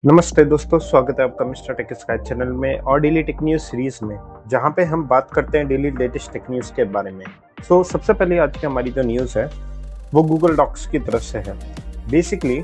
नमस्ते दोस्तों, स्वागत है आपका मिस्टर टेक स्काई चैनल में और डेली टेक न्यूज़ सीरीज में, जहां पे हम बात करते हैं डेली लेटेस्ट टेक न्यूज़ के बारे में। सबसे पहले आज की हमारी जो न्यूज़ है वो गूगल डॉक्स की तरफ से है। बेसिकली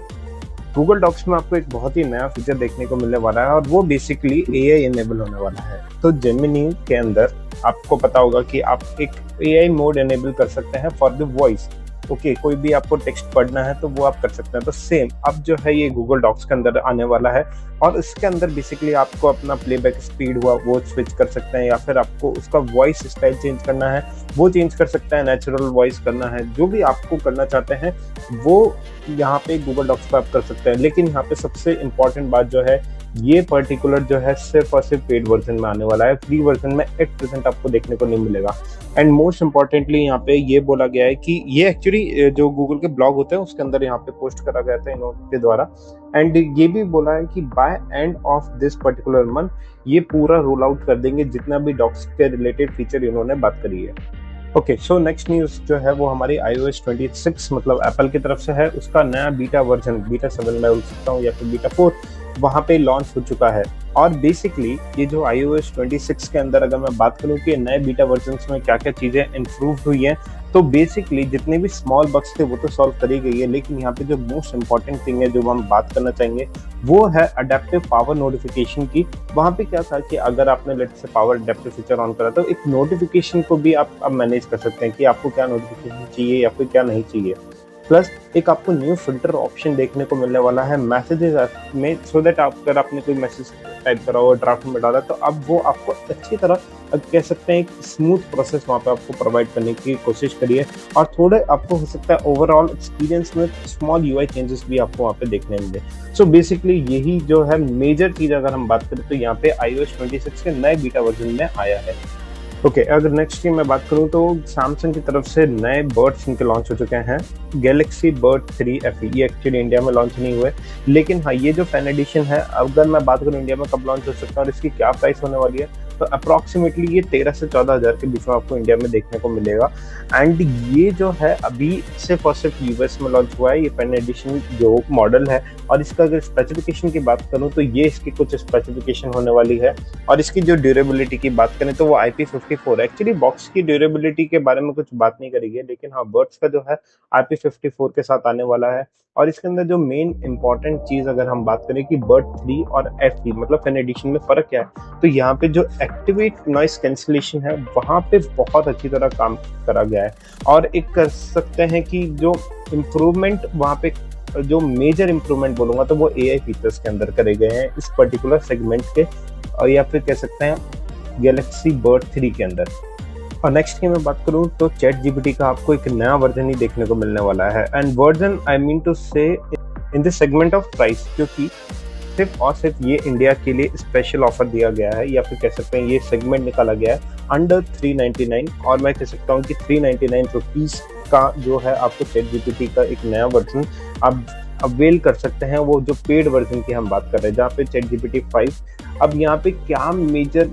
गूगल डॉक्स में आपको एक बहुत ही नया फीचर देखने को मिलने वाला है और वो बेसिकली एआई इनेबल होने वाला है। तो जेमिनी के अंदर आपको पता होगा कि आप एक एआई मोड इनेबल कर सकते हैं फॉर द वॉइस। कोई भी आपको टेक्स्ट पढ़ना है तो वो आप कर सकते हैं। तो सेम अब जो है ये गूगल डॉक्स के अंदर आने वाला है और इसके अंदर बेसिकली आपको अपना प्लेबैक स्पीड हुआ वो स्विच कर सकते हैं, या फिर आपको उसका वॉइस स्टाइल चेंज करना है वो चेंज कर सकते हैं, नेचुरल वॉइस करना है, जो भी आपको करना चाहते हैं वो यहाँ पे गूगल डॉक्स पर आप कर सकते हैं। लेकिन यहाँ पे सबसे इम्पोर्टेंट बात जो है, ये पर्टिकुलर जो है सिर्फ और सिर्फ पेड वर्जन में आने वाला है। फ्री वर्जन में 8% आपको देखने को नहीं मिलेगा। एंड मोस्ट इम्पॉर्टेंटली यहाँ पे ये बोला गया है कि ये एक्चुअली जो गूगल के ब्लॉग होते हैं उसके अंदर यहाँ पे पोस्ट करा गया था इन लोगों के द्वारा। एंड ये भी बोला है कि by end of this particular month ये पूरा रोल आउट कर देंगे जितना भी डॉक्स के रिलेटेड फीचर इन्होंने बात करी है। सो नेक्स्ट न्यूज जो है वो हमारी iOS 26 मतलब एप्पल की तरफ से है। उसका नया बीटा वर्जन, बीटा 7 मैं बोल सकता हूँ या फिर बीटा 4 वहाँ पे लॉन्च हो चुका है। और बेसिकली ये जो iOS 26 के अंदर अगर मैं बात करूँ कि नए बीटा वर्जन में क्या क्या चीज़ें इंप्रूव हुई हैं, तो बेसिकली जितने भी स्मॉल बग्स थे वो तो सॉल्व करी गई है। लेकिन यहाँ पे जो मोस्ट इंपॉर्टेंट थिंग है जो हम बात करना चाहेंगे वो है अडेप्टिव पावर नोटिफिकेशन की। वहाँ पे क्या था कि अगर आपने लेट से पावर अडेप्टिव फीचर ऑन करा तो एक नोटिफिकेशन को भी आप अब मैनेज कर सकते हैं कि आपको क्या नोटिफिकेशन चाहिए या फिर क्या नहीं चाहिए। प्लस एक आपको न्यू फिल्टर ऑप्शन देखने को मिलने वाला है मैसेजेस में, सो दैट आप अगर आपने कोई मैसेज टाइप करा हो ड्राफ्ट में डाला तो अब वो आपको अच्छी तरह कह सकते हैं एक स्मूथ प्रोसेस वहाँ पे आपको प्रोवाइड करने की कोशिश करिए। और थोड़े आपको हो सकता है ओवरऑल एक्सपीरियंस में स्मॉल यूआई चेंजेस भी आपको वहाँ पे देखने मिले। बेसिकली यही जो है मेजर चीज़ अगर हम बात करें तो यहाँ पे iOS 26 के नए बीटा वर्जन में आया है। अगर नेक्स्ट की मैं बात करूं तो सैमसंग की तरफ से नए बर्ड्स इनके लॉन्च हो चुके हैं। गैलेक्सी बर्ड 3 FE ये एक्चुअली इंडिया में लॉन्च नहीं हुए, लेकिन हाँ ये जो फैन एडिशन है अगर मैं बात करूं इंडिया में कब लॉन्च हो सकता है और इसकी क्या प्राइस होने वाली है, तो अप्रॉक्सीमेटली ये 13 से 14 हज़ार के बीच में आपको इंडिया में देखने को मिलेगा। एंड ये जो है अभी सिर्फ और सिर्फ यूएस में लॉन्च हुआ है ये फैन एडिशन जो मॉडल है। और इसका अगर स्पेसिफिकेशन की बात करूं तो ये इसकी कुछ स्पेसिफिकेशन होने वाली है। और इसकी जो ड्यूरेबिलिटी की बात करें तो वो IP54 है। एक्चुअली बॉक्स की ड्यूरेबिलिटी के बारे में कुछ बात नहीं करी है, लेकिन हाँ बर्ड्स का जो है IP54 के साथ आने वाला है। और इसके अंदर जो मेन इंपॉर्टेंट चीज अगर हम बात करें कि बर्ड 3 और FE मतलब फैन एडिशन में फर्क क्या है, तो यहाँ पे जो एक्टिवेट नॉइस कैंसिलेशन है वहां पे बहुत अच्छी तरह काम करा गया है। और एक कर सकते हैं कि जो इम्प्रूवमेंट वहां पे जो मेजर इम्प्रूवमेंट बोलूंगा तो वो AI फीचर्स के अंदर करे गए हैं इस पर्टिकुलर सेगमेंट के, या फिर कह सकते हैं गैलेक्सी बर्ड 3 के अंदर। और नेक्स्ट की मैं बात करूं तो चैट जीपीटी का आपको एक नया वर्जन ही देखने को मिलने वाला है। And version I mean to say in this segment of price, क्योंकि सिर्फ और सिर्फ ये इंडिया के लिए स्पेशल ऑफर दिया गया है, या फिर कह सकते हैं ये सेगमेंट निकाला गया है अंडर 399। और मैं कह सकता हूँ कि 399 रुपीज़ का जो है आपको चैट जीपीटी का एक नया वर्जन आप अवेल कर सकते हैं। वो जो पेड वर्जन की हम बात कर रहे हैं जहाँ पे चैट जीपीटी 5 अब यहाँ पे क्या मेजर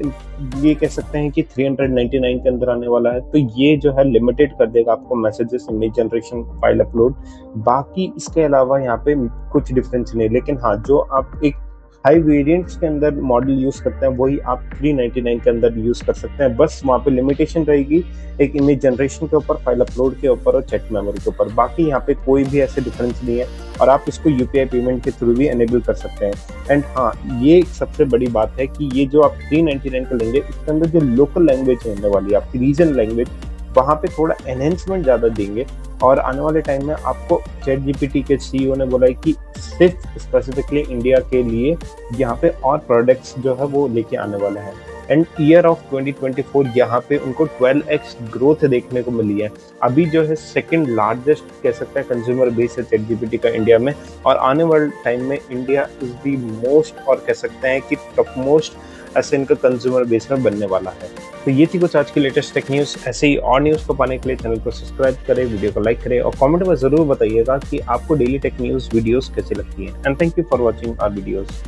ये कह सकते हैं कि 399 के अंदर आने वाला है। तो ये जो है लिमिटेड कर देगा आपको messages, image generation, file upload. बाकी इसके अलावा यहाँ पे कुछ डिफरेंस नहीं, लेकिन हाँ जो आप एक हाई वेरिएंट्स के अंदर मॉडल यूज करते हैं वही आप 399 के अंदर यूज कर सकते हैं। बस वहाँ पे लिमिटेशन रहेगी एक इमेज जनरेशन के ऊपर, फाइल अपलोड के ऊपर और चैट मेमोरी के ऊपर। बाकी यहाँ पे कोई भी ऐसे डिफरेंस नहीं है और आप इसको UPI पेमेंट के थ्रू भी एनेबल कर सकते हैं। एंड हाँ ये एक सबसे बड़ी बात है कि ये जो आप 399 का लेंगे इसके अंदर जो लोकल लैंग्वेज होने वाली है आपकी रीजन लैंग्वेज, वहाँ पे थोड़ा एनहेंसमेंट ज़्यादा देंगे। और आने वाले टाइम में आपको चैट जीपीटी के CEO ने बोला है कि सिर्फ स्पेसिफिकली इंडिया के लिए यहाँ पे और प्रोडक्ट्स जो है वो लेके आने वाले हैं। एंड ईयर ऑफ 2024 यहाँ पे उनको 12x ग्रोथ देखने को मिली है। अभी जो है सेकंड लार्जेस्ट कह सकते हैं कंज्यूमर बेस है चैट जीपीटी का इंडिया में, और आने वाले टाइम में इंडिया इज दी मोस्ट और कह सकते हैं कि टॉप मोस्ट ऐसे इनका कंज्यूमर बेस में बनने वाला है। तो ये थी कुछ आज की लेटेस्ट टेक न्यूज़। ऐसे ही और न्यूज़ को पाने के लिए चैनल को सब्सक्राइब करें, वीडियो को लाइक करें और कमेंट में जरूर बताइएगा कि आपको डेली टेक न्यूज़ वीडियोस कैसी लगती हैं। And thank you for watching our videos.